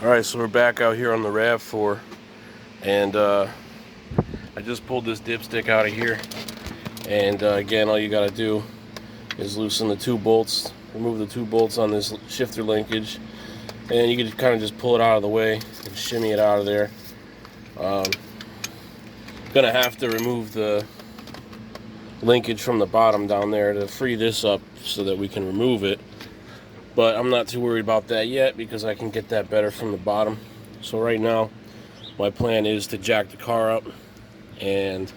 Alright, so we're back out here on the Rav4, and I just pulled this dipstick out of here, and again, all you gotta do is loosen the two bolts, remove the two bolts on this shifter linkage, and you can kind of just pull it out of the way and shimmy it out of there. Gonna have to remove the linkage from the bottom down there to free this up so that we can remove it. But I'm not too worried about that yet because I can get that better from the bottom. So right now, my plan is to jack the car up, and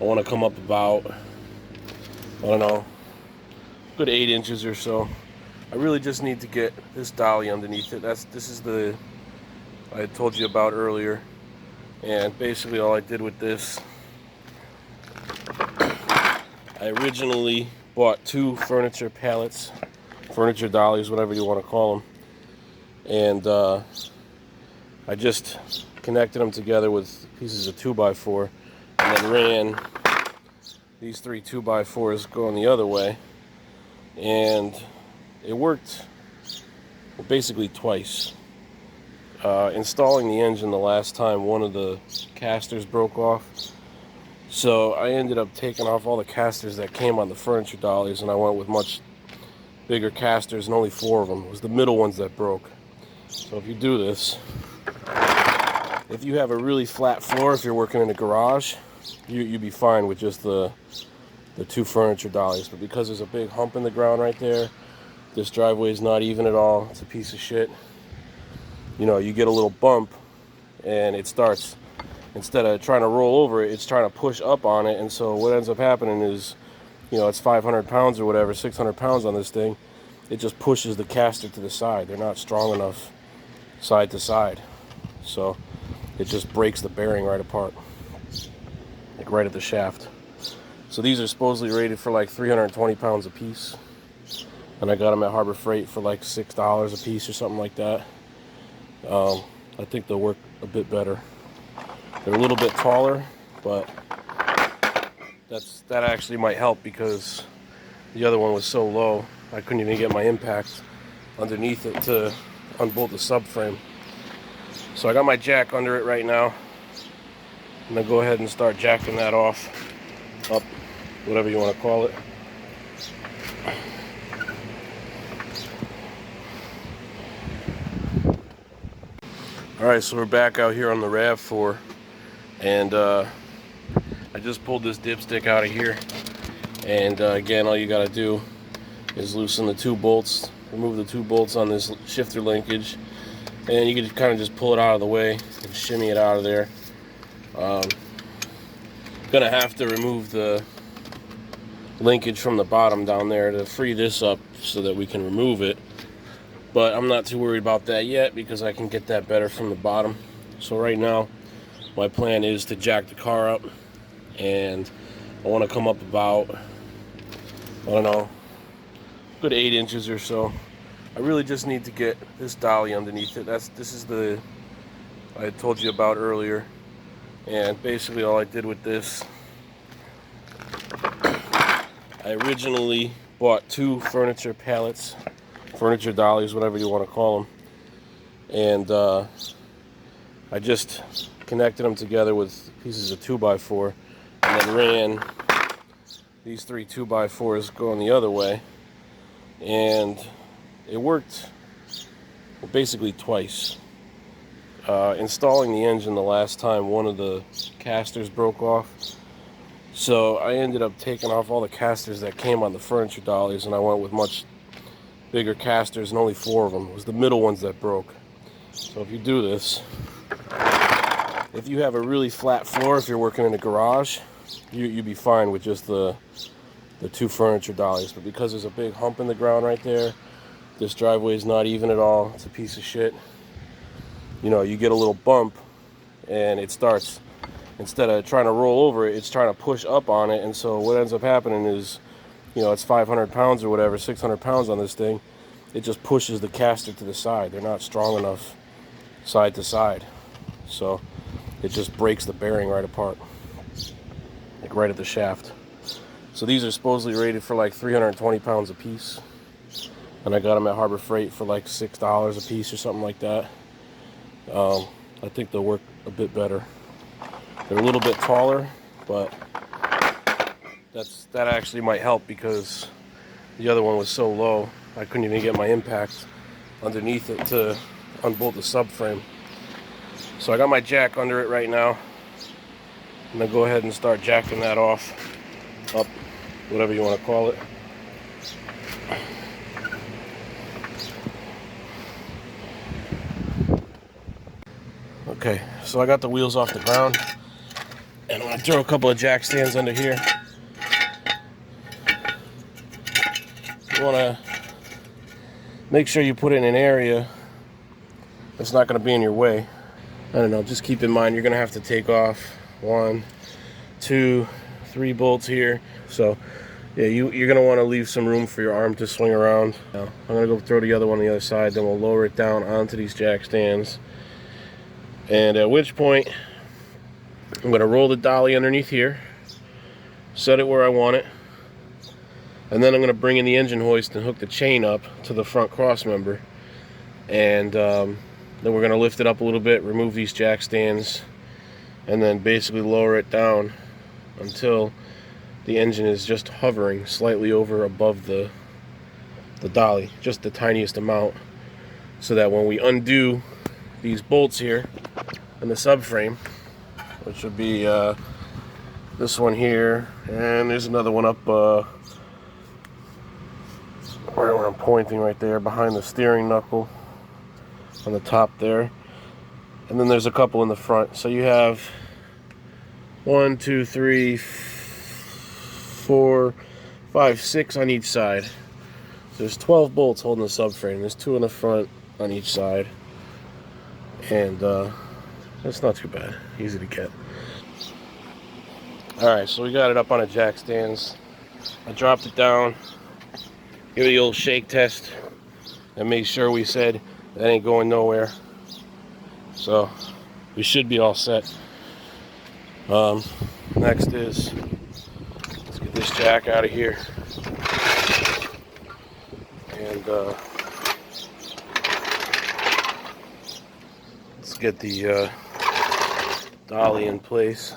I want to come up about, I don't know, good 8 inches or so. I really just need to get this dolly underneath it. This is the I told you about earlier, and basically all I did with this, I originally bought 2 furniture pallets, furniture dollies, whatever you want to call them, and I just connected them together with pieces of 2x4 and then ran these 3 2x4s going the other way, and it worked basically twice. Installing the engine the last time, one of the casters broke off, so I ended up taking off all the casters that came on the furniture dollies, and I went with much bigger casters, and only 4 of them. It was the middle ones that broke. So if you do this, if you have a really flat floor, if you're working in a garage, you'd be fine with just the 2 furniture dollies. But because there's a big hump in the ground right there, this driveway is not even at all. It's a piece of shit. You know, you get a little bump, and it starts, instead of trying to roll over it, it's trying to push up on it. And so what ends up happening is, you know, it's 500 pounds or whatever, 600 pounds on this thing. It just pushes the caster to the side. They're not strong enough side to side. So it just breaks the bearing right apart, like right at the shaft. So these are supposedly rated for like 320 pounds a piece. And I got them at Harbor Freight for like $6 a piece or something like that. I think they'll work a bit better. They're a little bit taller, but that actually might help because the other one was so low I couldn't even get my impact underneath it to unbolt the subframe. So I got my jack under it right now. I'm gonna go ahead and start jacking that off, up, whatever you want to call it. Alright, so we're back out here on the Rav4, and I just pulled this dipstick out of here, and again, all you gotta do is loosen the 2 bolts, remove the 2 bolts on this shifter linkage, and you can kind of just pull it out of the way and shimmy it out of there. Gonna have to remove the linkage from the bottom down there to free this up so that we can remove it. But I'm not too worried about that yet because I can get that better from the bottom. So right now, my plan is to jack the car up, and I want to come up about, I don't know, good 8 inches or so. I really just need to get this dolly underneath it. This is the I told you about earlier, and basically all I did with this, I originally bought 2 furniture pallets, furniture dollies, whatever you want to call them, and I just connected them together with pieces of 2x4 and then ran these 3 2x4s going the other way, and it worked basically twice. Installing the engine the last time, one of the casters broke off, so I ended up taking off all the casters that came on the furniture dollies, and I went with much bigger casters, and only 4 of them. It was the middle ones that broke. So if you do this, if you have a really flat floor, if you're working in a garage, you'd be fine with just the 2 furniture dollies. But because there's a big hump in the ground right there, this driveway is not even at all. It's a piece of shit. You know, you get a little bump, and it starts, instead of trying to roll over it, it's trying to push up on it. And so what ends up happening is, you know, it's 500 pounds or whatever, 600 pounds on this thing. It just pushes the caster to the side. They're not strong enough side to side. So it just breaks the bearing right apart, like right at the shaft. So these are supposedly rated for like 320 pounds a piece. And I got them at Harbor Freight for like $6 a piece or something like that. I think they'll work a bit better. They're a little bit taller, but that actually might help because the other one was so low I couldn't even get my impact underneath it to unbolt the subframe. So I got my jack under it right now. I'm gonna go ahead and start jacking that off, up, whatever you want to call it. Okay, so I got the wheels off the ground, and I'm gonna throw a couple of jack stands under here. You wanna make sure you put it in an area that's not gonna be in your way. I don't know, just keep in mind you're gonna have to take off 1, 2, 3 bolts here. So yeah, you're gonna wanna leave some room for your arm to swing around. Now, I'm gonna go throw the other one on the other side, then we'll lower it down onto these jack stands. And at which point, I'm gonna roll the dolly underneath here, set it where I want it, and then I'm gonna bring in the engine hoist and hook the chain up to the front cross member. And then we're gonna lift it up a little bit, remove these jack stands, and then basically lower it down until the engine is just hovering slightly over above the dolly, just the tiniest amount, so that when we undo these bolts here in the subframe, which would be this one here, and there's another one up where I'm pointing right there behind the steering knuckle on the top there, and then there's a couple in the front. So you have 1, 2, 3, 4, 5, 6 on each side. So there's 12 bolts holding the subframe. There's 2 in the front on each side, and that's not too bad. Easy to get. Alright, so we got it up on a jack stands. I dropped it down, give it the old shake test, and make sure we said that ain't going nowhere. So we should be all set. Next is, let's get this jack out of here. And let's get the dolly in place.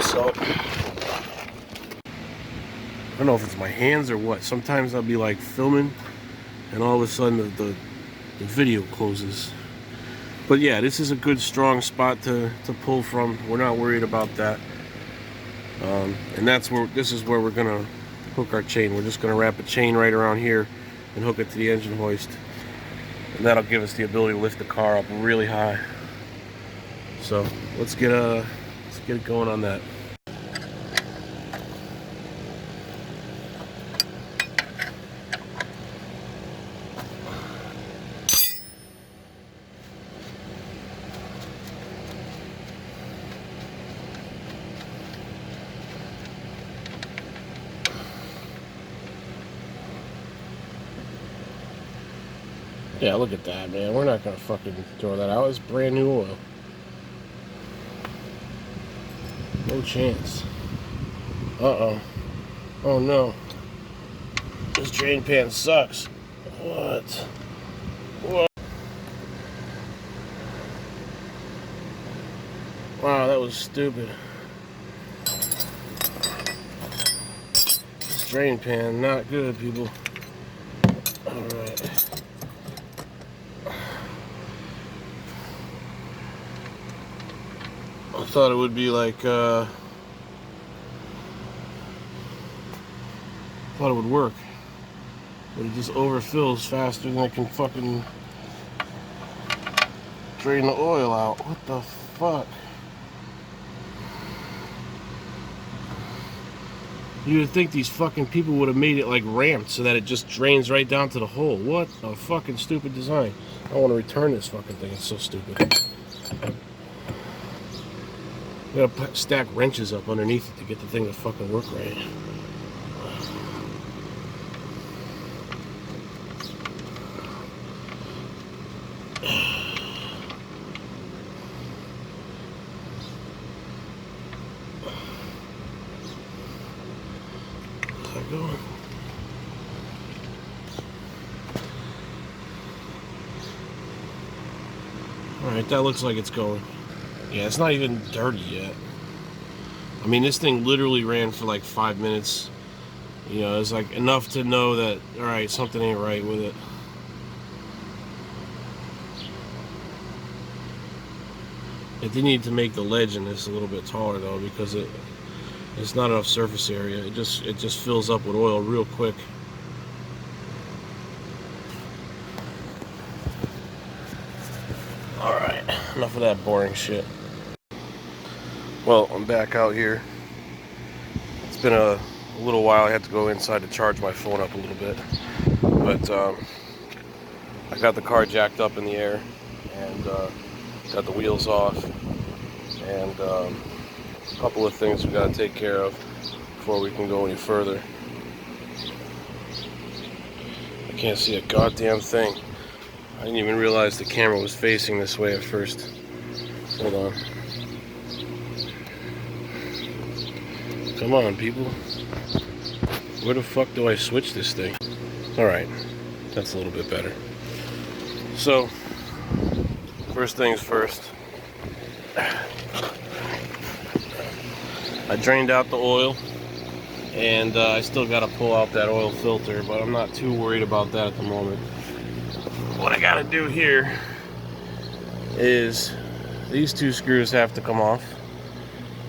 So I don't know if it's my hands or what. Sometimes I'll be like filming and all of a sudden the video closes. But yeah, this is a good strong spot to pull from. We're not worried about that. And this is where we're gonna hook our chain. We're just gonna wrap a chain right around here and hook it to the engine hoist. And that'll give us the ability to lift the car up really high. So let's get it going on that. Yeah, look at that, man. We're not gonna fucking throw that out. It's brand new oil. No chance. Uh-oh. Oh no. This drain pan sucks. What? What? Wow, that was stupid. This drain pan, not good, people. Alright. I thought it would be like, thought it would work. But it just overfills faster than I can fucking drain the oil out. What the fuck? You would think these fucking people would have made it like ramped so that it just drains right down to the hole. What a fucking stupid design. I want to return this fucking thing. It's so stupid. You gotta stack wrenches up underneath it to get the thing to fucking work right. How's that going? Alright, that looks like it's going. Yeah, it's not even dirty yet. I mean, this thing literally ran for like 5 minutes. You know, it's like enough to know that, alright, something ain't right with it. I do need to make the ledge in this a little bit taller though, because it's not enough surface area. It just fills up with oil real quick. Alright, enough of that boring shit. Well, I'm back out here. It's been a little while. I had to go inside to charge my phone up a little bit. But I got the car jacked up in the air and got the wheels off. And a couple of things we got to take care of before we can go any further. I can't see a goddamn thing. I didn't even realize the camera was facing this way at first. Hold on. Come on, people. Where the fuck do I switch this thing? Alright, that's a little bit better. So, first things first. I drained out the oil, and I still got to pull out that oil filter, but I'm not too worried about that at the moment. What I got to do here is these two screws have to come off,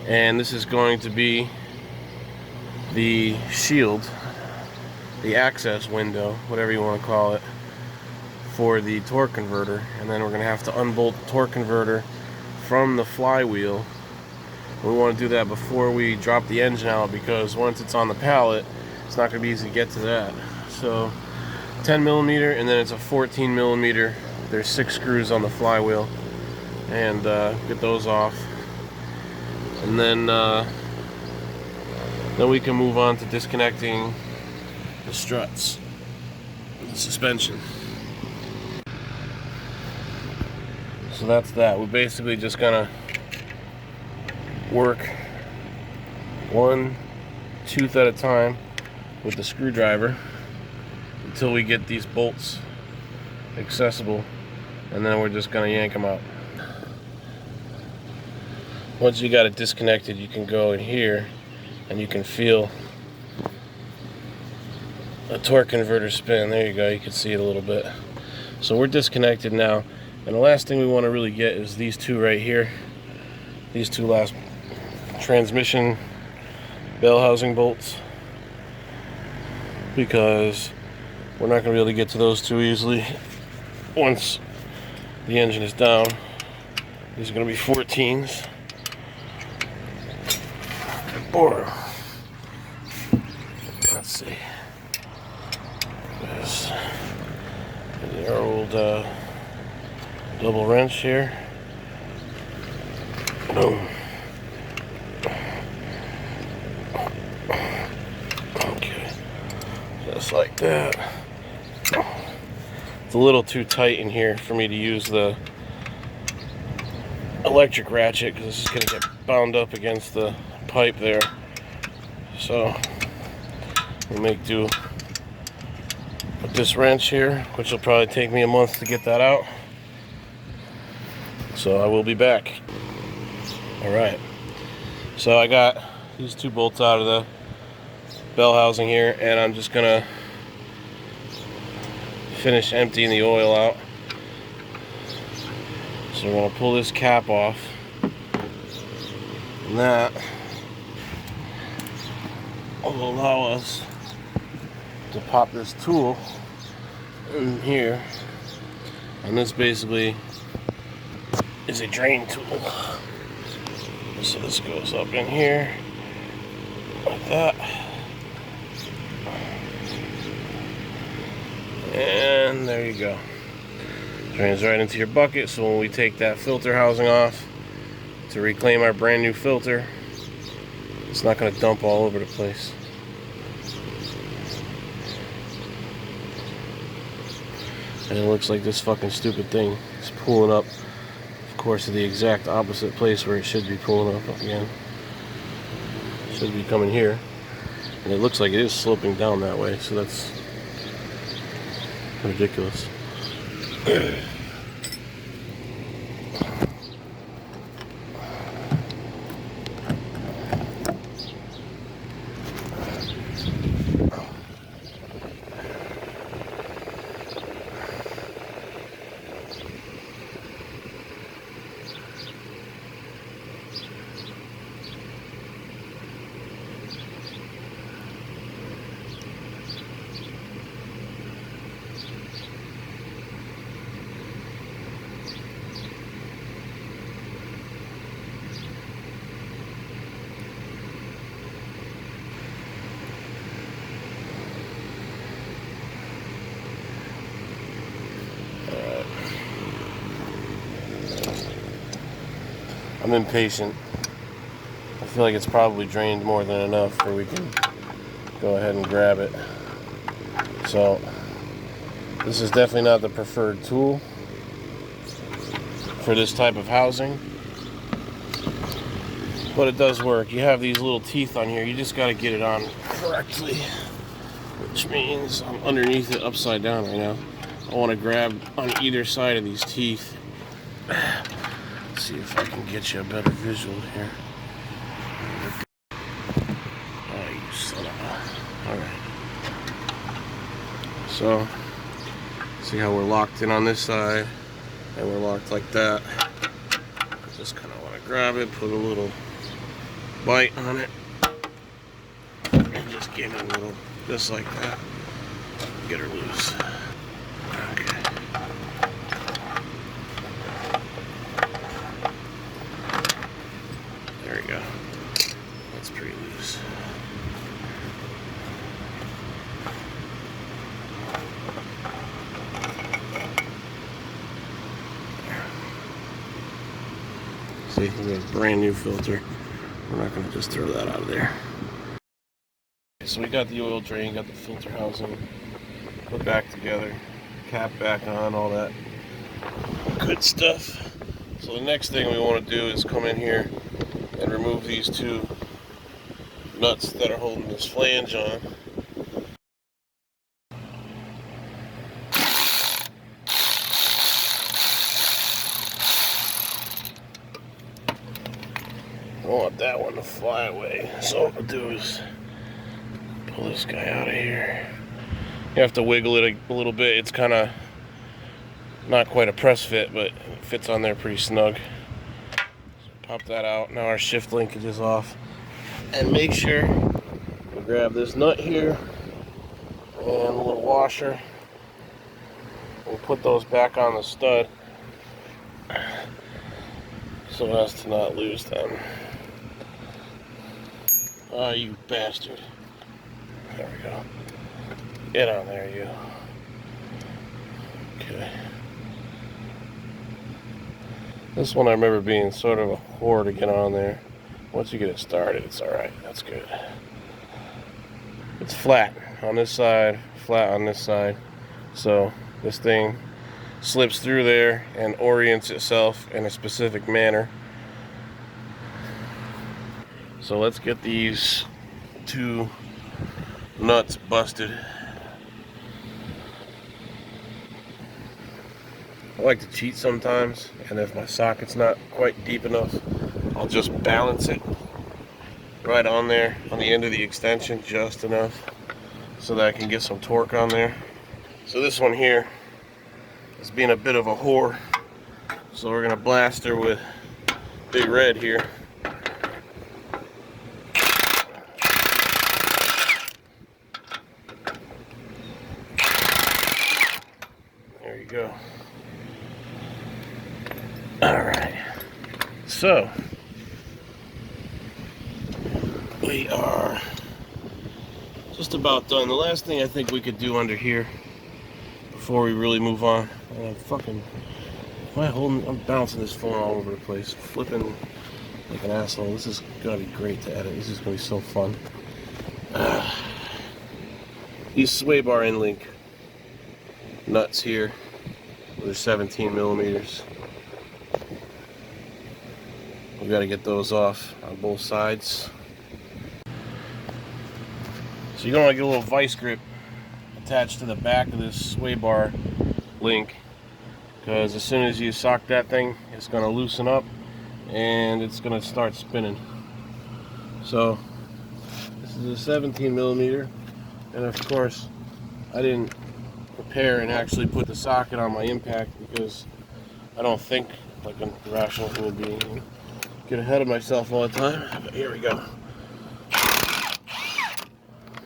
and this is going to be the shield, the access window, whatever you want to call it, for the torque converter. And then we're going to have to unbolt the torque converter from the flywheel. We want to do that before we drop the engine out, because once it's on the pallet, it's not going to be easy to get to that. So 10 millimeter, and then it's a 14 millimeter. There's 6 screws on the flywheel, and get those off, and then we can move on to disconnecting the struts, the suspension. So that's that. We're basically just gonna work one tooth at a time with the screwdriver until we get these bolts accessible, and then we're just gonna yank them out. Once you got it disconnected, you can go in here and you can feel a torque converter spin. There you go, you can see it a little bit. So we're disconnected now, and the last thing we want to really get is these two right here, these two last transmission bell housing bolts, because we're not going to be able to get to those too easily once the engine is down. These are going to be 14s. Or, let's see, there's our old double wrench here. Boom. Okay, just like that. It's a little too tight in here for me to use the electric ratchet, because this is going to get bound up against the pipe there. So we'll make do with this wrench here, which will probably take me a month to get that out. So I will be back. Alright, so I got these two bolts out of the bell housing here, and I'm just gonna finish emptying the oil out. So we're gonna pull this cap off, and that will allow us to pop this tool in here. And this basically is a drain tool. So this goes up in here like that, and there you go. Drains right into your bucket. So when we take that filter housing off to reclaim our brand new filter, it's not going to dump all over the place. And it looks like this fucking stupid thing is pulling up, of course, to the exact opposite place where it should be pulling up again. It should be coming here. And it looks like it is sloping down that way, so that's ridiculous. I'm impatient. I feel like it's probably drained more than enough where we can go ahead and grab it. So this is definitely not the preferred tool for this type of housing, but it does work. You have these little teeth on here, you just got to get it on correctly, which means I'm underneath it upside down right now. I want to grab on either side of these teeth. Let's see if I can get you a better visual here. Oh, you son of a... Alright. So, see how we're locked in on this side, and we're locked like that. Just kind of want to grab it, put a little bite on it, and just get it a little, just like that. Get her loose. Okay. There we go. That's pretty loose. See, we have a brand new filter. We're not going to just throw that out of there. So we got the oil drain, got the filter housing put back together, cap back on, all that good stuff. So the next thing we want to do is come in here and remove these two nuts that are holding this flange on. I want that one to fly away. So what I'll do is pull this guy out of here. You have to wiggle it a little bit. It's kind of not quite a press fit, but it fits on there pretty snug. So pop that out. Now our shift linkage is off. And make sure you grab this nut here and a little washer. We'll put those back on the stud so as to not lose them. Oh, you bastard. There we go. Get on there, you. Okay. This one I remember being sort of a whore to get on there. Once you get it started, it's alright. That's good. It's flat on this side, flat on this side. So this thing slips through there and orients itself in a specific manner. So let's get these two nuts busted. I like to cheat sometimes, and if my socket's not quite deep enough, I'll just balance it right on there on the end of the extension just enough so that I can get some torque on there. So this one here is being a bit of a whore, so we're gonna blast her with Big Red here. There you go. Alright, so we are just about done. The last thing I think we could do under here before we really move on, I'm bouncing this phone all over the place, flipping like an asshole. This is gonna be great to edit. This is gonna be so fun. These sway bar end link nuts here, they're 17 millimeters. We got to get those off on both sides. So you're going to get a little vice grip attached to the back of this sway bar link, because as soon as you sock that thing, it's going to loosen up and it's going to start spinning. So this is a 17 millimeter, and of course I didn't prepare and actually put the socket on my impact because I don't think like a rational human being. Get ahead of myself all the time, but here we go.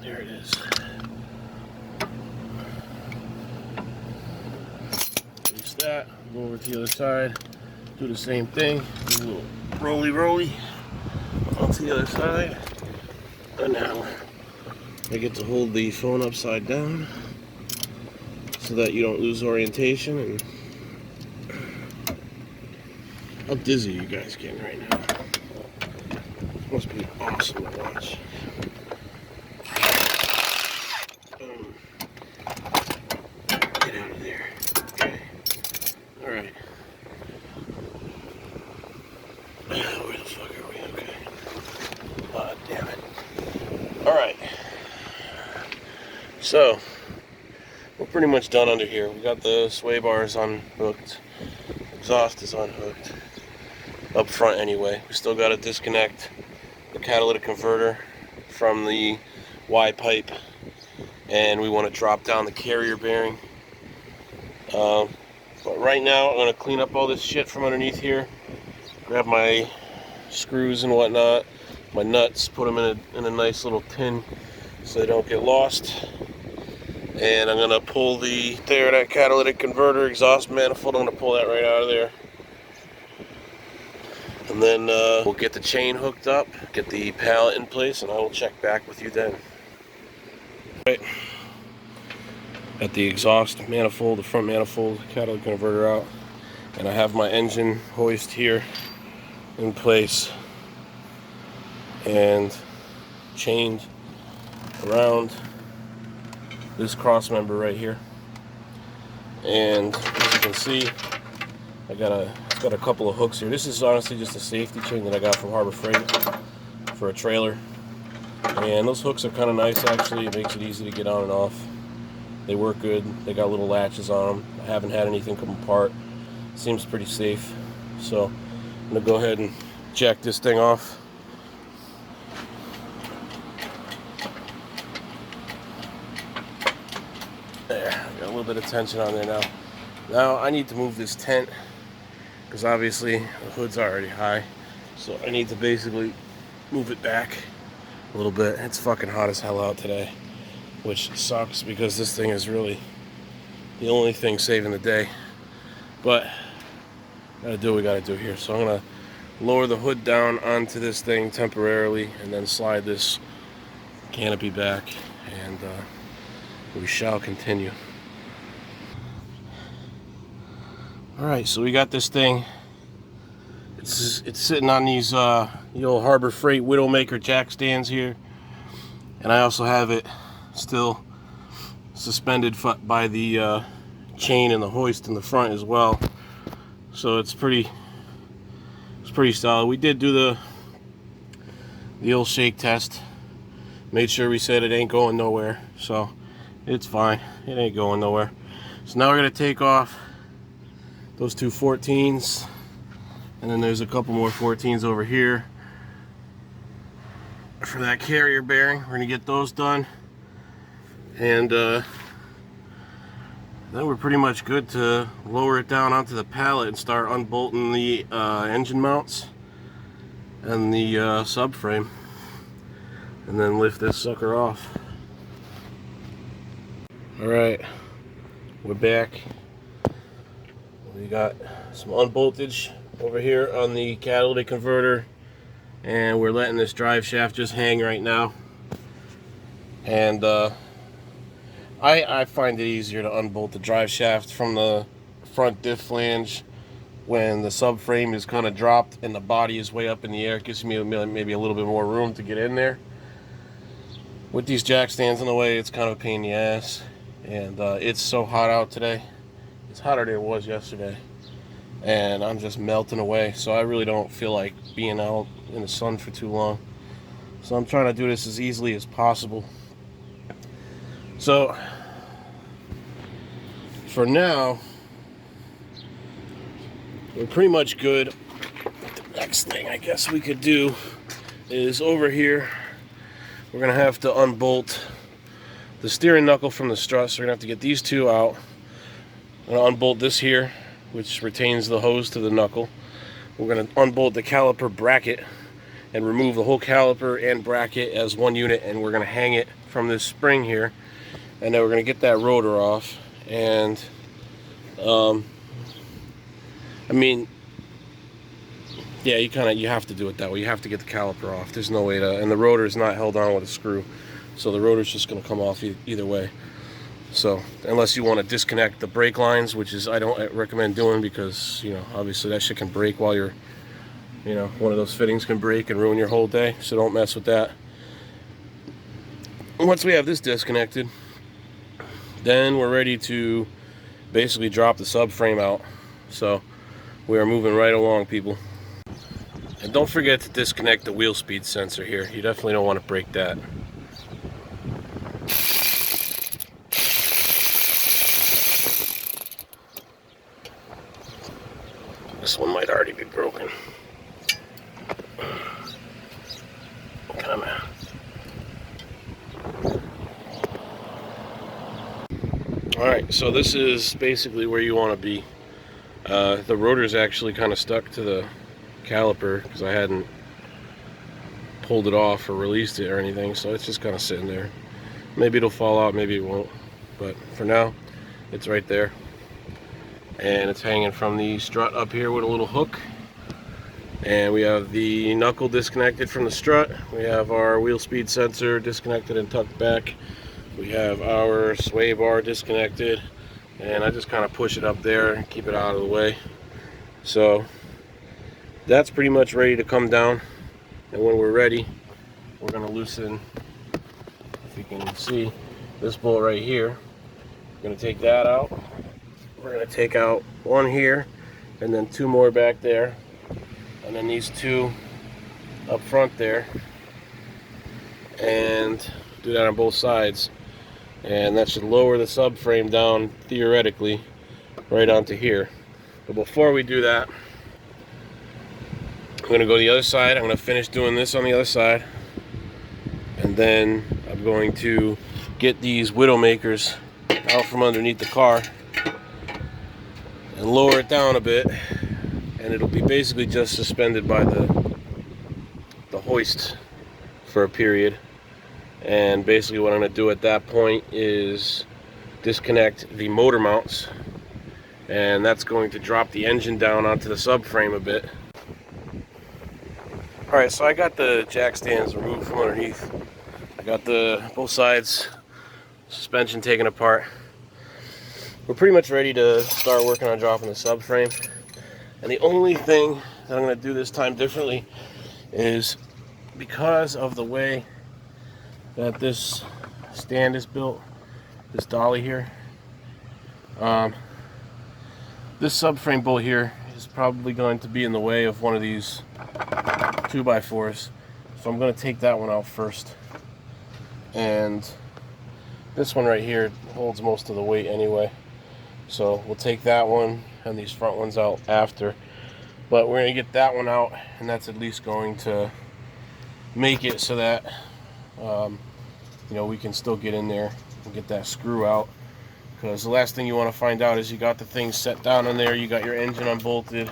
There it is. Release that, go over to the other side, do the same thing, do a little roly onto the other side, and now I get to hold the phone upside down so that you don't lose orientation, and How dizzy are you guys getting right now? Must be awesome to watch. Get out of there. Okay. Alright. Where the fuck are we? Okay. Damn it. Alright. So, we're pretty much done under here. We got the sway bars unhooked. Exhaust is unhooked. Up front anyway. We still got to disconnect the catalytic converter from the Y pipe. And we want to drop down the carrier bearing. But right now I'm going to clean up all this shit from underneath here. Grab my screws and whatnot, my nuts, put them in a nice little tin so they don't get lost. And I'm going to pull that catalytic converter exhaust manifold. I'm going to pull that right out of there. And then we'll get the chain hooked up, get the pallet in place, and I will check back with you then. Right. Got the exhaust manifold, the front manifold, catalytic converter out. And I have my engine hoist here in place and chained around this cross member right here. And as you can see, it's got a couple of hooks here. This is honestly just a safety chain that I got from Harbor Freight for a trailer. And those hooks are kind of nice actually. It makes it easy to get on and off. They work good. They got little latches on them. I haven't had anything come apart. Seems pretty safe. So I'm gonna go ahead and jack this thing off. There, got a little bit of tension on there now. Now I need to move this tent because obviously the hood's already high. So I need to basically move it back a little bit. It's fucking hot as hell out today, which sucks because this thing is really the only thing saving the day. But gotta do what we gotta do here. So I'm gonna lower the hood down onto this thing temporarily and then slide this canopy back, and we shall continue. Alright, so we got this thing. It's sitting on these the old Harbor Freight Widowmaker jack stands here. And I also have it still suspended by the chain and the hoist in the front as well. So it's pretty solid. We did do the old shake test. Made sure we said it ain't going nowhere. So it's fine. It ain't going nowhere. So now we're gonna take off those two 14s, and then there's a couple more 14s over here for that carrier bearing. We're gonna get those done, and then we're pretty much good to lower it down onto the pallet and start unbolting the engine mounts and the subframe, and then lift this sucker off. Alright, we're back. We got some unboltage over here on the catalytic converter, and we're letting this drive shaft just hang right now. And I find it easier to unbolt the drive shaft from the front diff flange when the subframe is kind of dropped and the body is way up in the air. It gives me maybe a little bit more room to get in there. With these jack stands in the way, it's kind of a pain in the ass. And it's so hot out today. It's hotter than it was yesterday, and I'm just melting away, so I really don't feel like being out in the sun for too long. So I'm trying to do this as easily as possible. So for now, we're pretty much good. The next thing I guess we could do is over here, we're gonna have to unbolt the steering knuckle from the strut. So we're gonna have to get these two out. I'm going to unbolt this here, which retains the hose to the knuckle. We're going to unbolt the caliper bracket and remove the whole caliper and bracket as one unit, and we're going to hang it from this spring here. And then we're going to get that rotor off. And I mean, yeah, you have to do it that way. You have to get the caliper off. There's no way to, and the rotor is not held on with a screw, so the rotor's just going to come off either way. So unless you want to disconnect the brake lines, which is I don't recommend doing, because obviously that shit can break while you're, one of those fittings can break and ruin your whole day. So don't mess with that. Once we have this disconnected, then we're ready to basically drop the subframe out. So we are moving right along, people. And don't forget to disconnect the wheel speed sensor here. You definitely don't want to break that. This one might already be broken. Come on. Alright, so this is basically where you want to be. The rotor's actually kind of stuck to the caliper because I hadn't pulled it off or released it or anything, so it's just kind of sitting there. Maybe it'll fall out, maybe it won't, but for now it's right there, and it's hanging from the strut up here with a little hook. And we have the knuckle disconnected from the strut. We have our wheel speed sensor disconnected and tucked back. We have our sway bar disconnected, and I just kind of push it up there and keep it out of the way. So that's pretty much ready to come down, and when we're ready, we're going to loosen, if you can see, this bolt right here. We're going to take that out. We're going to take out one here, and then two more back there, and then these two up front there, and do that on both sides. And that should lower the subframe down, theoretically, right onto here. But before we do that, I'm going to go to the other side. I'm going to finish doing this on the other side, and then I'm going to get these Widowmakers out from underneath the car and lower it down a bit, and it'll be basically just suspended by the hoist for a period. And basically what I'm going to do at that point is disconnect the motor mounts, and that's going to drop the engine down onto the subframe a bit. Alright, so I got the jack stands removed from underneath. I got both sides suspension taken apart. We're pretty much ready to start working on dropping the subframe. And the only thing that I'm going to do this time differently is, because of the way that this stand is built, this dolly here, this subframe bolt here is probably going to be in the way of one of these 2x4s, so I'm going to take that one out first. And this one right here holds most of the weight anyway, so we'll take that one and these front ones out after. But we're going to get that one out, and that's at least going to make it so that we can still get in there and get that screw out. Because the last thing you want to find out is you got the thing set down in there, you got your engine unbolted,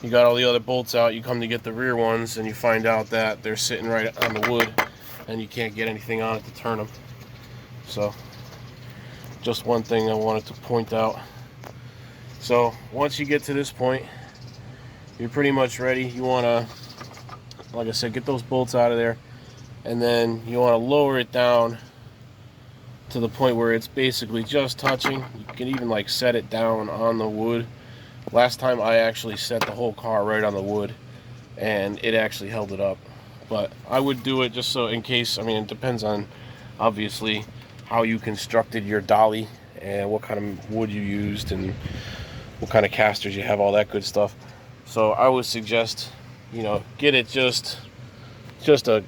you got all the other bolts out, you come to get the rear ones and you find out that they're sitting right on the wood and you can't get anything on it to turn them. So just one thing I wanted to point out. So once you get to this point, you're pretty much ready. You want to, like I said, get those bolts out of there, and then you want to lower it down to the point where it's basically just touching. You can even like set it down on the wood. Last time I actually set the whole car right on the wood, and it actually held it up. But I would do it just so in case. I mean, it depends on obviously how you constructed your dolly and what kind of wood you used and what kind of casters you have, all that good stuff. So I would suggest, get it just a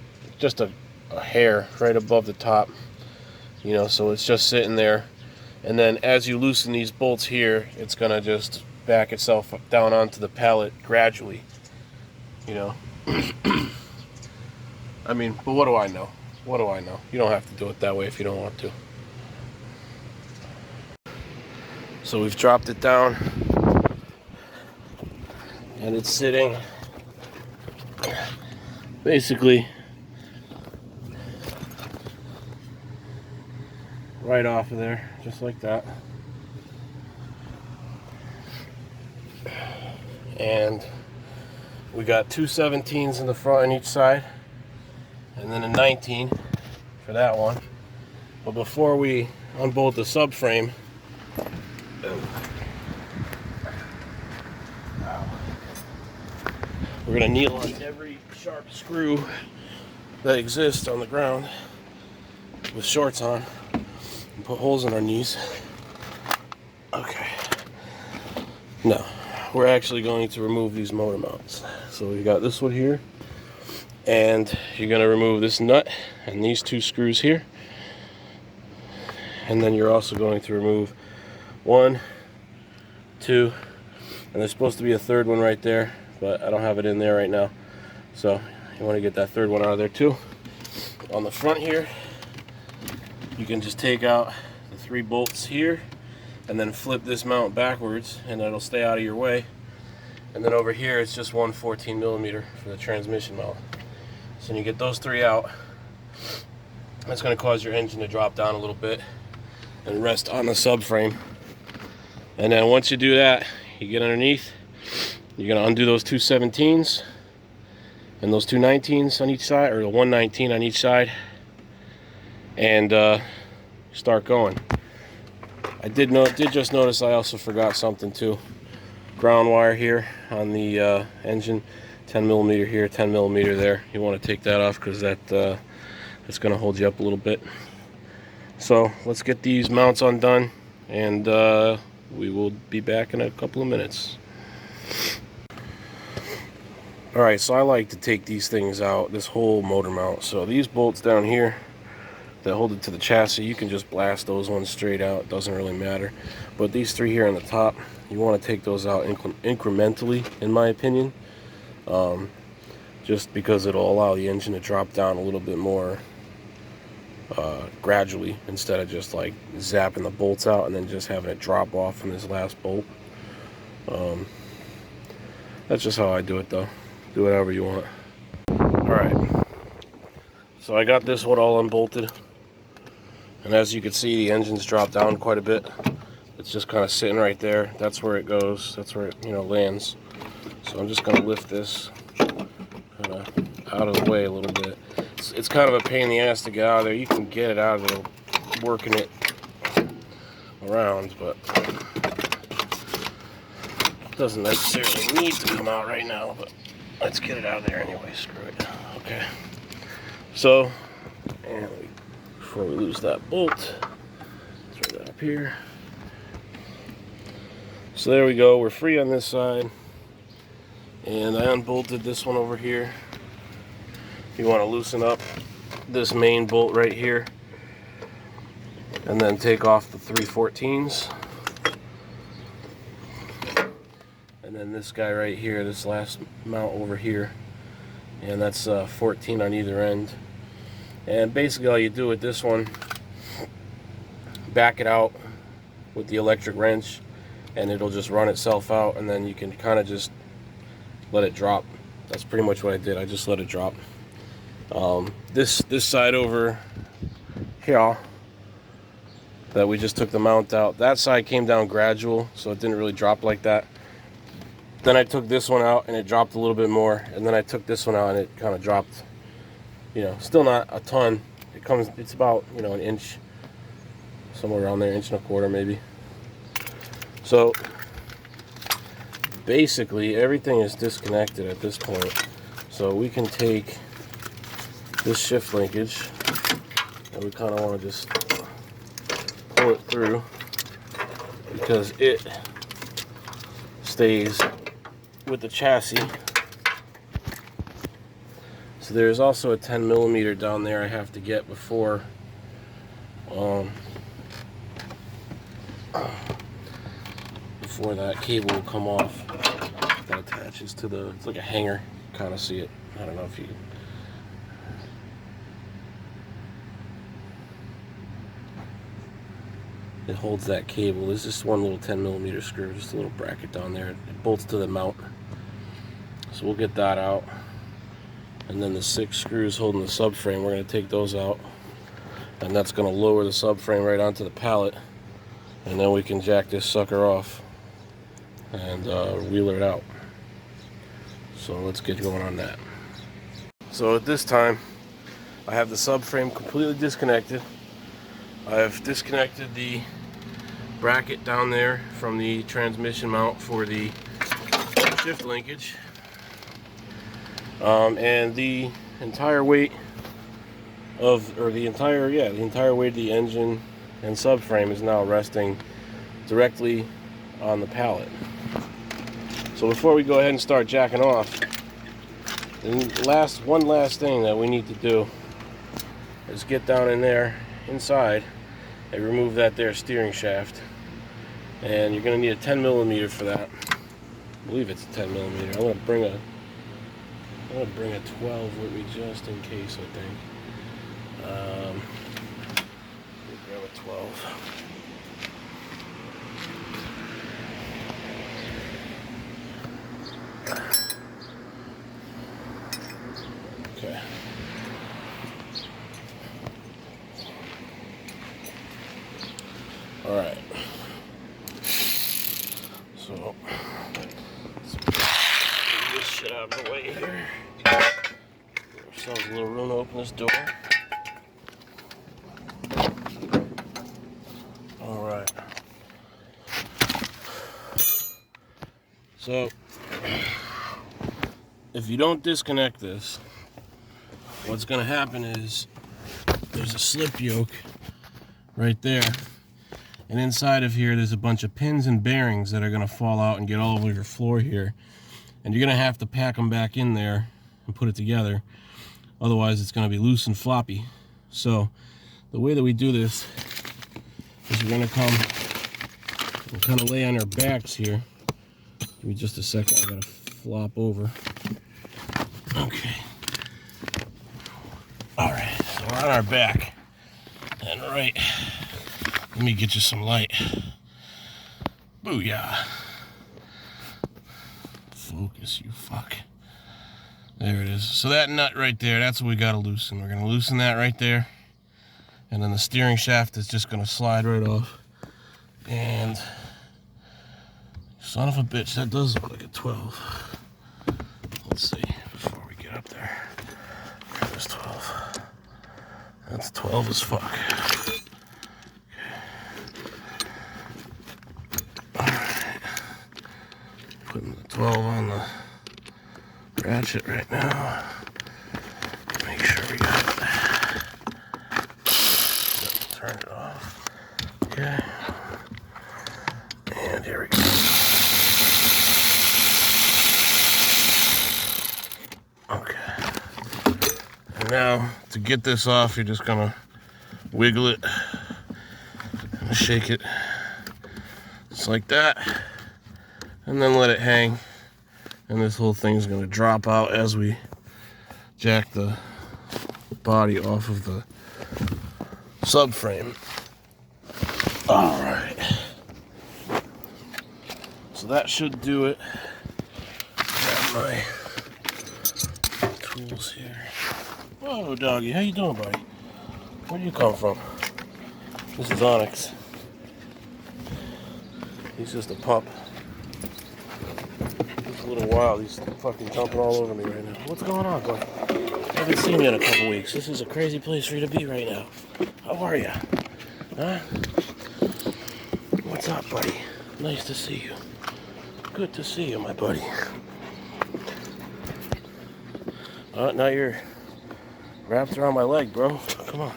hair right above the top, so it's just sitting there. And then as you loosen these bolts here, it's gonna just back itself down onto the pallet gradually, I mean, but what do I know? What do I know? You don't have to do it that way if you don't want to. So we've dropped it down, and it's sitting basically right off of there, just like that. And we got two 17s in the front on each side, and then a 19 for that one. But before we unbolt the subframe, we're gonna kneel on every sharp screw that exists on the ground with shorts on and put holes in our knees. Okay. Now, we're actually going to remove these motor mounts. So we got this one here, and you're gonna remove this nut and these two screws here. And then you're also going to remove 1, 2, and there's supposed to be a third one right there, but I don't have it in there right now. So you want to get that third one out of there too. On the front here, you can just take out the 3 bolts here and then flip this mount backwards and it'll stay out of your way. And then over here it's just one 14mm for the transmission mount. So when you get those 3 out, that's going to cause your engine to drop down a little bit and rest on the subframe. And then once you do that, you get underneath, you're going to undo those 2 17s and those 2 19s on each side, or the 1 19 on each side, and start going. I did just notice I also forgot something too. Ground wire here on the engine, 10mm here, 10mm there. You want to take that off because that's going to hold you up a little bit. So let's get these mounts undone, and we will be back in a couple of minutes. Alright, so I like to take these things out, this whole motor mount. So these bolts down here that hold it to the chassis, you can just blast those ones straight out, it doesn't really matter. But these 3 here on the top, you want to take those out incrementally, in my opinion. Just because it'll allow the engine to drop down a little bit more gradually, instead of just like zapping the bolts out and then just having it drop off from this last bolt. That's just how I do it though. Do whatever you want. Alright, so I got this one all unbolted, and as you can see, the engine's dropped down quite a bit. It's just kind of sitting right there. That's where it goes, that's where it lands. So I'm just going to lift this kind of out of the way a little bit. It's kind of a pain in the ass to get out of there. You can get it out of there working it around, but it doesn't necessarily need to come out right now. But let's get it out of there anyway. Screw it. Okay. So, and before we lose that bolt, throw that up here. So there we go. We're free on this side, and I unbolted this one over here. You want to loosen up this main bolt right here, and then take off the 3 14s, and then this guy right here, this last mount over here, and that's 14 on either end. And basically all you do with this one, back it out with the electric wrench, and it'll just run itself out, and then you can kind of just let it drop. That's pretty much what I did. I just let it drop. This side over here that we just took the mount out, that side came down gradual, so it didn't really drop like that. Then I took this one out and it dropped a little bit more, and then I took this one out and it kind of dropped, still not a ton. It's about, an inch, somewhere around there, 1.25 inches maybe. So basically everything is disconnected at this point. So we can take this shift linkage, and we kind of want to just pull it through because it stays with the chassis. So there's also a 10mm down there I have to get before that cable will come off. That attaches to it's like a hanger, kind of see it. I don't know if you it holds that cable. There's just one little 10mm screw, just a little bracket down there. It bolts to the mount. So we'll get that out. And then the 6 screws holding the subframe, we're going to take those out. And that's going to lower the subframe right onto the pallet. And then we can jack this sucker off and wheeler it out. So let's get going on that. So at this time, I have the subframe completely disconnected. I've disconnected the bracket down there from the transmission mount for the shift linkage. And the entire weight of, the entire weight of the engine and subframe is now resting directly on the pallet. So before we go ahead and start jacking off, one last thing that we need to do is get down in there inside and remove that there steering shaft. And you're going to need a 10mm for that. I believe it's a 10mm. I'm going to bring a 12 with me just in case, I think. Let me grab a 12. Okay. All right. So let's get this shit out of the way here. Give ourselves a little room to open this door. All right. So if you don't disconnect this, what's going to happen is there's a slip yoke right there, and inside of here there's a bunch of pins and bearings that are going to fall out and get all over your floor here, and you're going to have to pack them back in there and put it together, otherwise it's going to be loose and floppy. So the way that we do this is we're going to come and kind of lay on our backs here. Give me just a second, I gotta flop over. Okay. Alright, so we're on our back. And right, let me get you some light. Booyah. Focus, you fuck. There it is. So that nut right there, that's what we gotta loosen. We're gonna loosen that right there. And then the steering shaft is just gonna slide right off. And son of a bitch, that does look like a 12. Let's see, before we get up there. There's 12. That's 12 as fuck. Okay. Alright. Putting the 12 on the ratchet right now. Make sure we got it. Turn it off. Okay. And here we go. Okay. And now, to get this off, you're just gonna wiggle it and shake it just like that, and then let it hang. And this whole thing is gonna drop out as we jack the body off of the subframe. All right. So that should do it. Grab my tools here. Whoa, doggy, how you doing, buddy? Where do you come from? This is Onyx. He's just a pup. He's a little wild. He's fucking jumping all over me right now. What's going on, buddy? I haven't seen you in a couple weeks. This is a crazy place for you to be right now. How are you? Huh? What's up, buddy? Nice to see you. Good to see you, my buddy. Now you're wrapped around my leg, bro. Come on.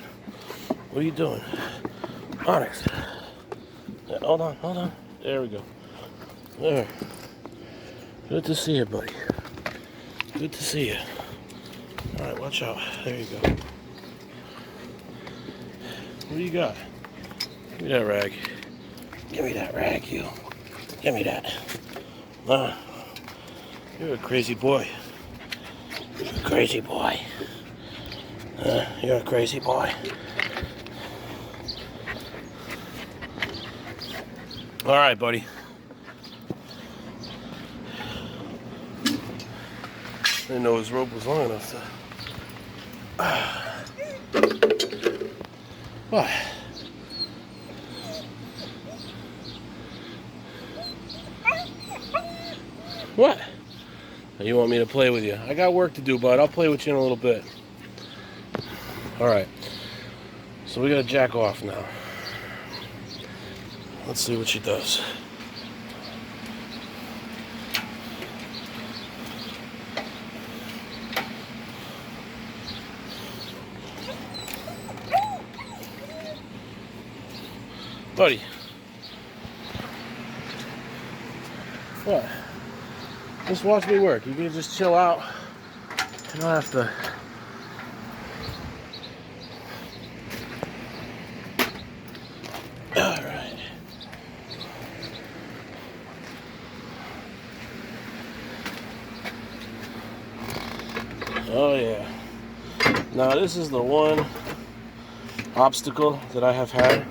What are you doing? Onyx. Yeah, hold on. There we go. There. Good to see you, buddy. Good to see you. Alright, watch out. There you go. What do you got? Give me that rag. Give me that rag, you. Give me that. You're a crazy boy. You're a crazy boy. You're a crazy boy. All right, buddy. I didn't know his rope was long enough to... What? What? You want me to play with you? I got work to do, bud. I'll play with you in a little bit. Alright. So we gotta jack off now. Let's see what she does. Buddy. What? Just watch me work. You can just chill out. You don't have to. Alright. Oh yeah. Now this is the one obstacle that I have had,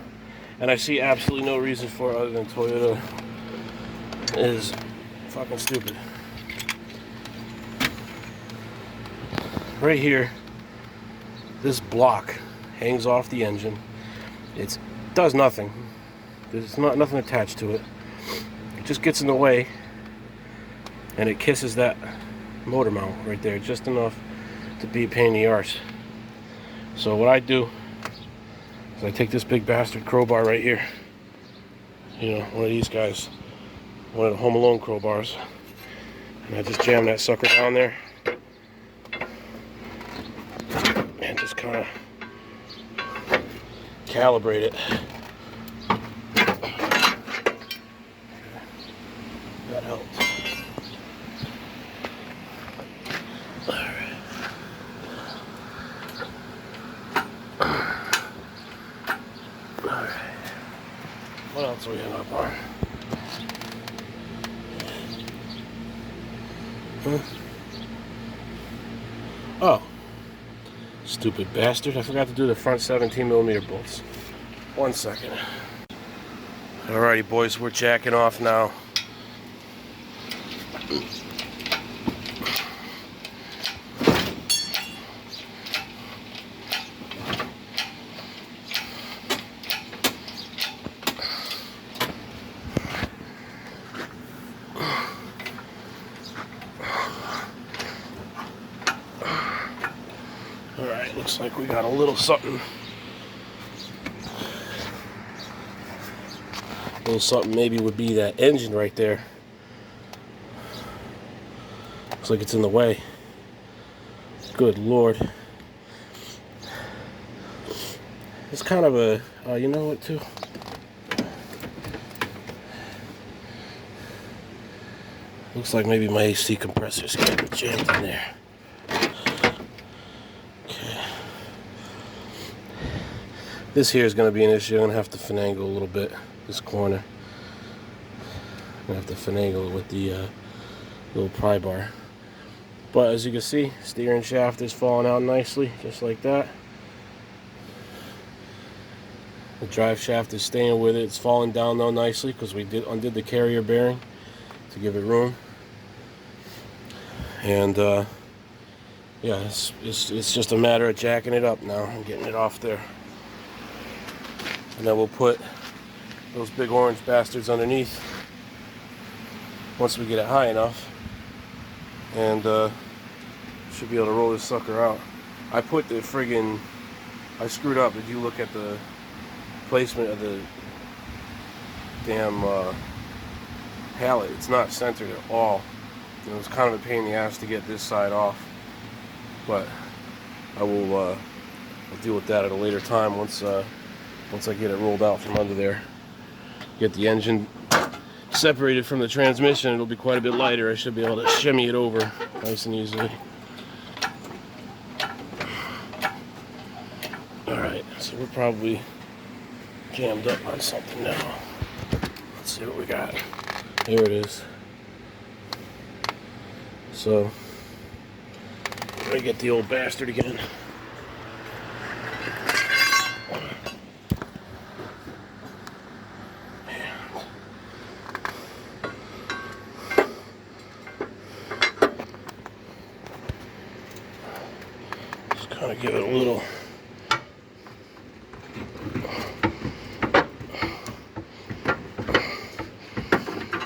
and I see absolutely no reason for it other than Toyota is fucking stupid. Right here, this block hangs off the engine. It does nothing. There's nothing attached to it. It just gets in the way, and it kisses that motor mount right there just enough to be a pain in the arse. So what I do is I take this big bastard crowbar right here, you know, one of these guys, one of the Home Alone crowbars, and I just jam that sucker down there and just kind of calibrate it. That helps. What else are we hung up on? Huh? Oh, stupid bastard. I forgot to do the front 17mm bolts. 1 second. Alrighty, boys, we're jacking off now. Alright, looks like we got a little something. A little something maybe would be that engine right there. Looks like it's in the way. Good Lord. It's kind of a, you know what too? Looks like maybe my AC compressor's getting jammed in there. This here is going to be an issue. I'm going to have to finagle a little bit, this corner. I'm going to have to finagle it with the little pry bar. But as you can see, steering shaft is falling out nicely, just like that. The drive shaft is staying with it. It's falling down though nicely because we undid the carrier bearing to give it room. And yeah, it's just a matter of jacking it up now and getting it off there. And then we'll put those big orange bastards underneath once we get it high enough, and should be able to roll this sucker out. I put the friggin', I screwed up. If you look at the placement of the damn pallet, it's not centered at all. It was kind of a pain in the ass to get this side off, but I will I'll deal with that at a later time once I get it rolled out from under there. Get the engine separated from the transmission, it'll be quite a bit lighter. I should be able to shimmy it over nice and easily. Alright, so we're probably jammed up on something now. Let's see what we got. Here it is. So, I'm gonna get the old bastard again. Kind of give it a little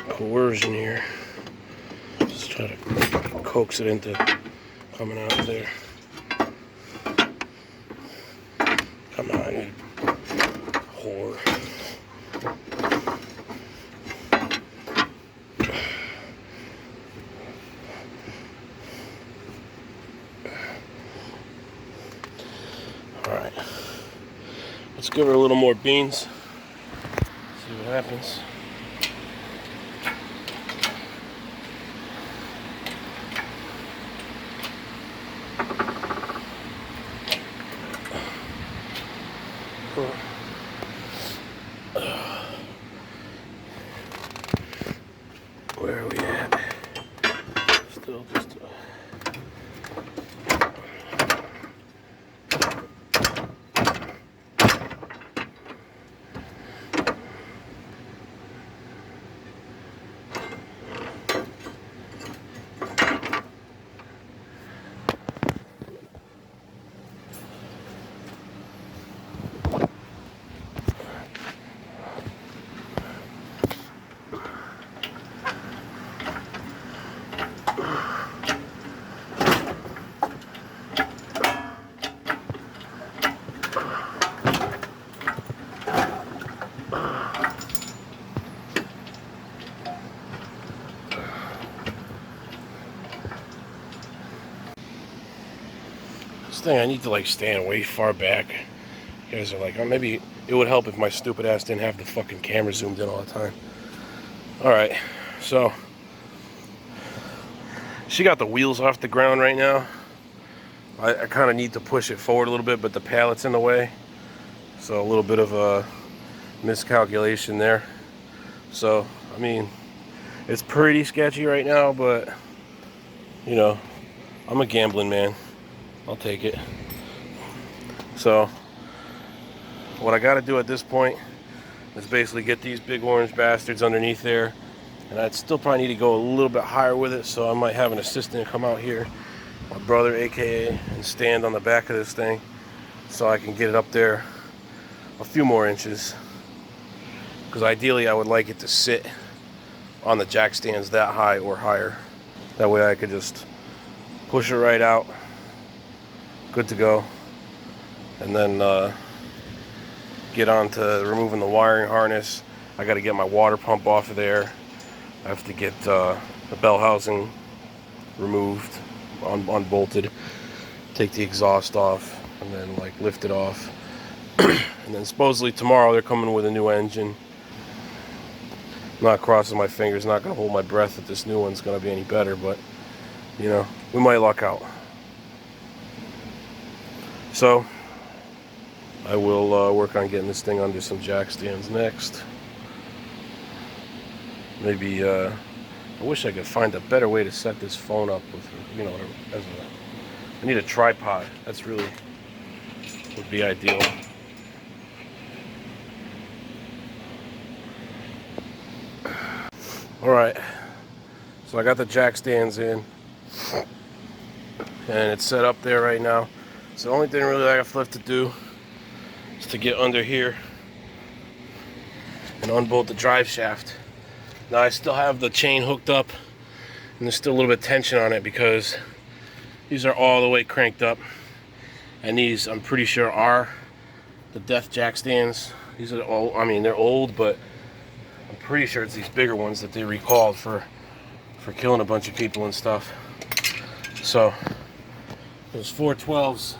coercion here. Just try to coax it into coming out of there. Come on, Let's give her a little more beans. See what happens. Where are we at? Still just this thing, I need to like stand way far back. You guys are like, oh, maybe it would help if my stupid ass didn't have the fucking camera zoomed in all the time. Alright, so she got the wheels off the ground right now. I kind of need to push it forward a little bit, but the pallet's in the way. So a little bit of a miscalculation there. So, I mean, it's pretty sketchy right now, but, you know, I'm a gambling man. I'll take it. So, what I got to do at this point is basically get these big orange bastards underneath there. And I'd still probably need to go a little bit higher with it, so I might have an assistant come out here, my brother, aka, and stand on the back of this thing so I can get it up there a few more inches. Because ideally I would like it to sit on the jack stands that high or higher. That way I could just push it right out, good to go, and then get on to removing the wiring harness. I got to get my water pump off of there. I have to get the bell housing removed, unbolted, take the exhaust off, and then like lift it off. And then supposedly tomorrow they're coming with a new engine. I'm not crossing my fingers, not going to hold my breath that this new one's going to be any better, but you know, we might luck out. So I will work on getting this thing under some jack stands next. Maybe I wish I could find a better way to set this phone up with, you know, I need a tripod. That's really would be ideal. Alright, so I got the jack stands in and it's set up there right now. So the only thing really I got left to do is to get under here and unbolt the drive shaft. Now I still have the chain hooked up and there's still a little bit of tension on it because these are all the way cranked up, and these I'm pretty sure are the death jack stands. These are old, I mean they're old, but I'm pretty sure it's these bigger ones that they recalled for killing a bunch of people and stuff. So there's 412s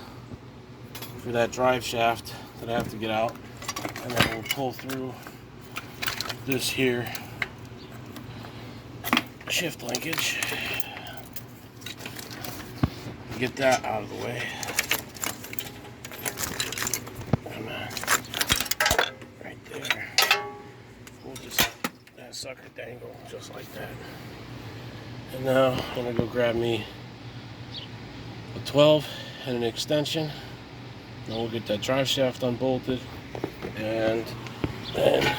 for that drive shaft that I have to get out, and then we'll pull through this here shift linkage, get that out of the way. Come on, right there. We'll just that sucker dangle just like that. And now I'm gonna go grab me a 12 and an extension. Then we'll get that drive shaft unbolted, and then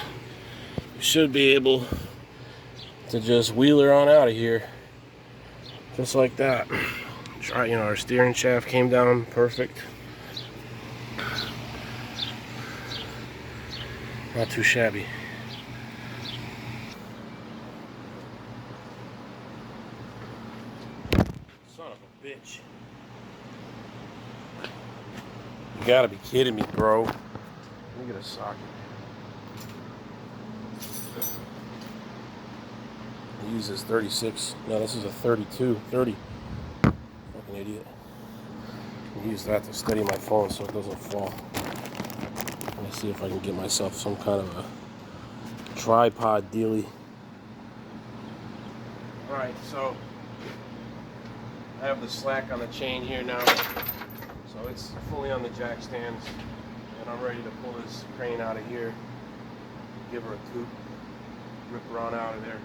we should be able to just wheel her on out of here, just like that. Try, you know, our steering shaft came down perfect. Not too shabby. Son of a bitch. You gotta be kidding me, bro. Let me get a socket. I use this 36. No, this is a 32. 30. Fucking idiot. I use that to steady my phone so it doesn't fall. Let me See if I can get myself some kind of a tripod dealie. Alright, so I have the slack on the chain here now. So it's fully on the jack stands. And I'm ready to pull this crane out of here. Give her a toot. Rip her on out of there.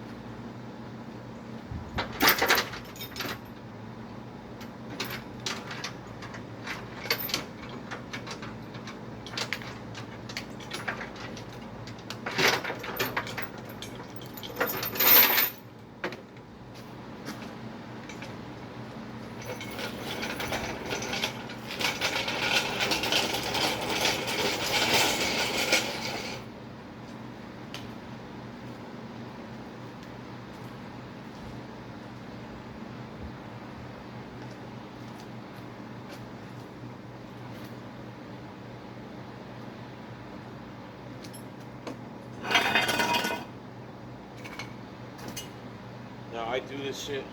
Now I do this shit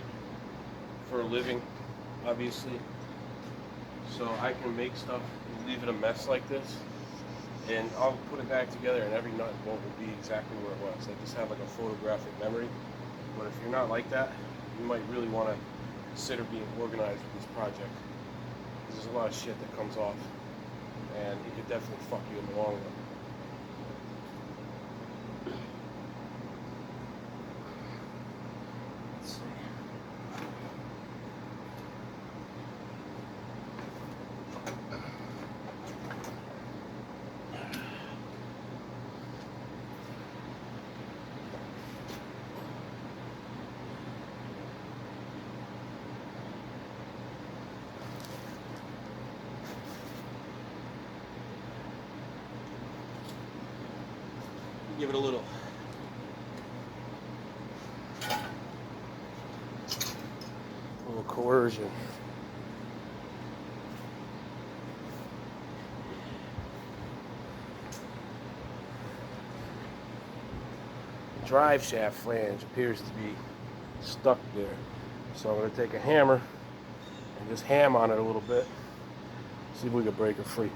for a living, obviously, so I can make stuff and leave it a mess like this, and I'll put it back together and every nut and bolt will be exactly where it was. I just have like a photographic memory. But if you're not like that, you might really want to consider being organized with this project, because there's a lot of shit that comes off, and it could definitely fuck you in the long run. Give it a little coercion. The drive shaft flange appears to be stuck there, so I'm going to take a hammer and just ham on it a little bit, see if we can break it free.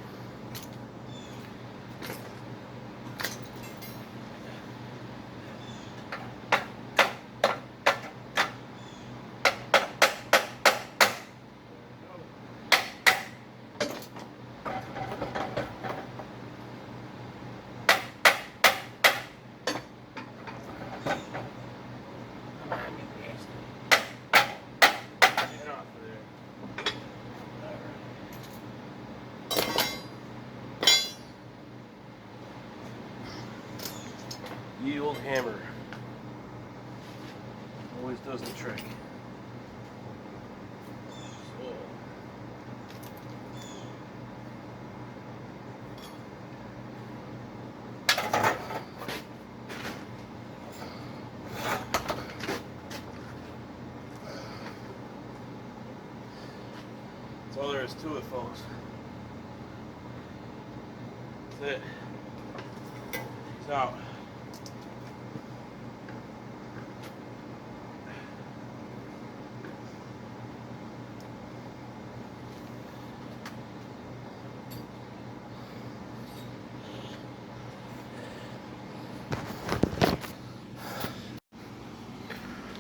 Yield hammer always does the trick. That's all there is to it, folks. That's it. It's out.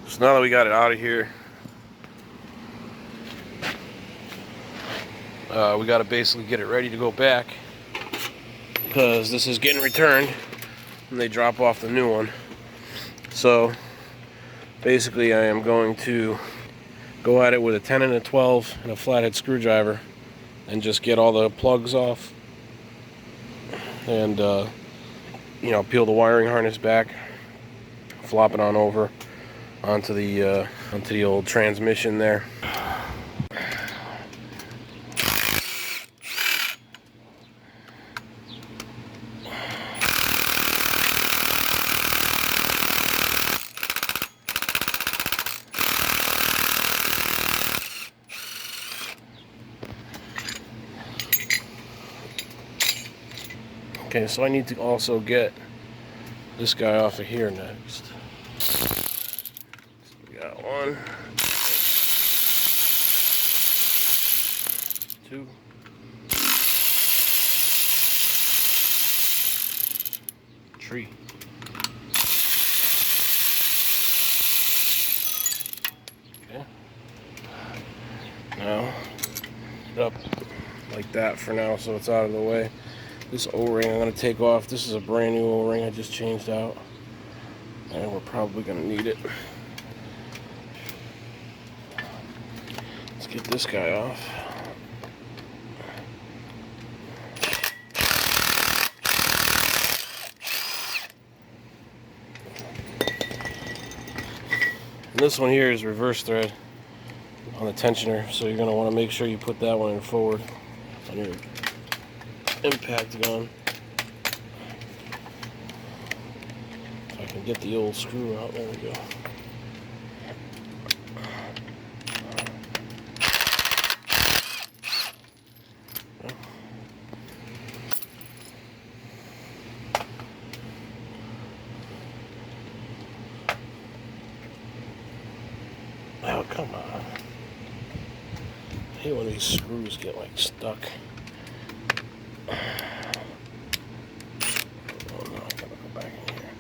So now that we got it out of here, we got to basically get it ready to go back, because this is getting returned and they drop off the new one. So basically I am going to go at it with a 10 and a 12 and a flathead screwdriver and just get all the plugs off and you know, peel the wiring harness back, flop it on over onto the old transmission there. Okay, so I need to also get this guy off of here next. So we got 1, 2, tree. Okay. Now, put it up like that for now so it's out of the way. This O-ring I'm going to take off. This is a brand new O-ring I just changed out. And we're probably going to need it. Let's get this guy off. And this one here is reverse thread on the tensioner, so you're going to want to make sure you put that one in forward on your impact gun. If I can get the old screw out, there we go. Oh, come on. I hate when these screws get like stuck. Oh no, I gotta go back in here.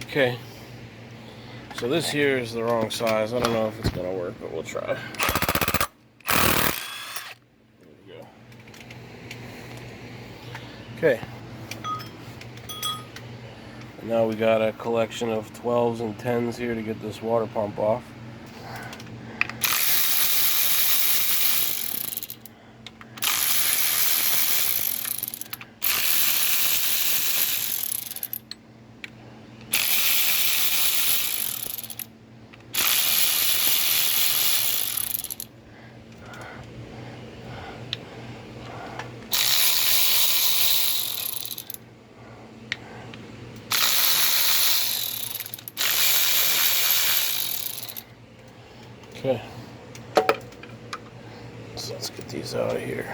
Okay. So this here is the wrong size. I don't know if it's gonna work, but we'll try. There we go. Okay. And now we got a collection of 12s and 10s here to get this water pump off. Okay, so let's get these out of here.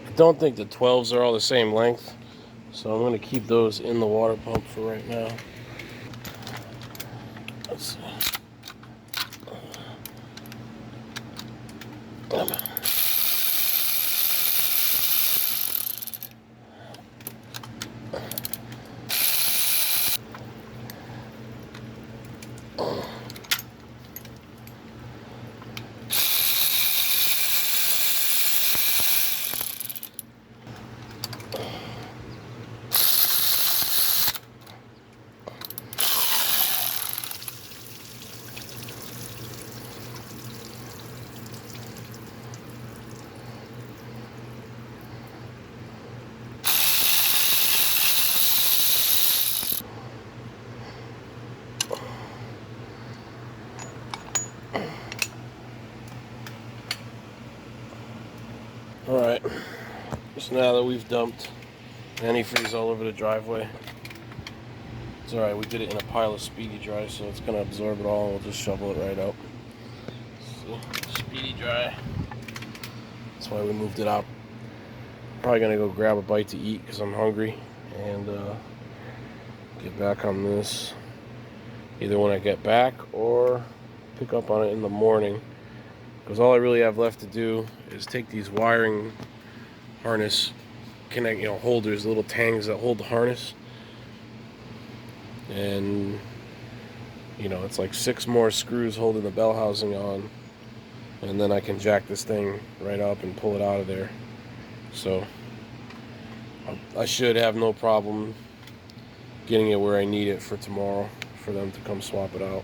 I don't think the 12s are all the same length, so I'm going to keep those in the water pump for right now. Let's see. Alright, so now that we've dumped antifreeze all over the driveway, it's alright, we did it in a pile of Speedy Dry, so it's going to absorb it all and we'll just shovel it right out. So, Speedy Dry, that's why we moved it out. Probably going to go grab a bite to eat because I'm hungry and get back on this either when I get back or pick up on it in the morning. Because all I really have left to do is take these wiring harness holders, little tangs that hold the harness, and it's like 6 more screws holding the bell housing on, and then I can jack this thing right up and pull it out of there. So I should have no problem getting it where I need it for tomorrow for them to come swap it out.